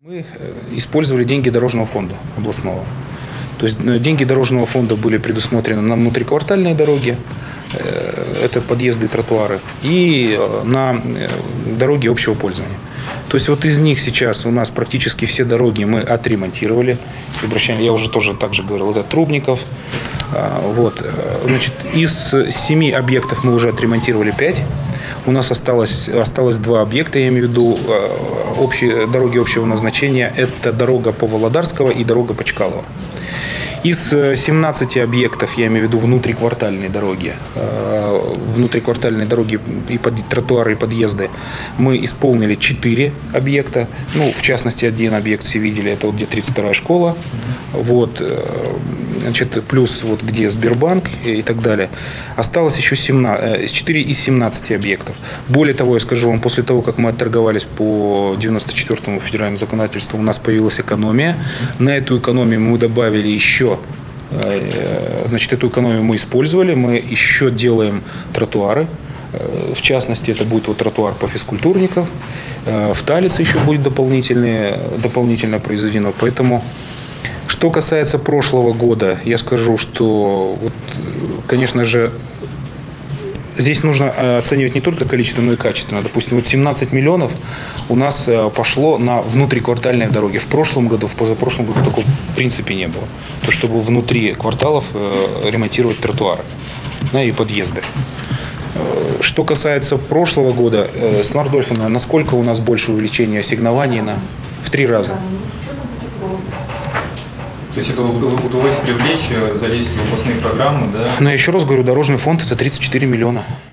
Мы использовали деньги дорожного фонда областного. То есть деньги дорожного фонда были предусмотрены на внутриквартальные дороги, это подъезды и тротуары, и на дороги общего пользования. То есть вот из них сейчас у нас практически все дороги мы отремонтировали. Я уже тоже так же говорил, это Трубников. Вот. Значит, из 7 объектов мы уже отремонтировали 5. У нас осталось 2 объекта, я имею в виду дороги общего назначения. Это дорога по Володарского и дорога по Чкалово. Из 17 объектов, я имею в виду внутриквартальные дороги и тротуары, и подъезды, мы исполнили 4 объекта. Ну, в частности, один объект все видели, это вот где 32-я школа. Вот, значит, плюс вот где Сбербанк и так далее. Осталось еще 4 из 17 объектов. Более того, я скажу вам, после того, как мы отторговались по 94-му федеральному законодательству, у нас появилась экономия. На эту экономию мы добавили еще, значит, эту экономию мы использовали, мы еще делаем тротуары. В частности, это будет вот тротуар по физкультурникам. В Талице еще будет дополнительно произведено. Поэтому, что касается прошлого года, я скажу, что, вот, конечно же, здесь нужно оценивать не только количественно, но и качественно. Допустим, вот 17 миллионов у нас пошло на внутриквартальные дороги. В прошлом году, в позапрошлом году такого в принципе не было. То, чтобы внутри кварталов ремонтировать тротуары, да, и подъезды. Что касается прошлого года, Снар Дольфина, насколько у нас больше увеличение ассигнований в 3 раза? То есть это удалось привлечь, залезть в областные программы, да? Но я еще раз говорю, дорожный фонд – это 34 миллиона.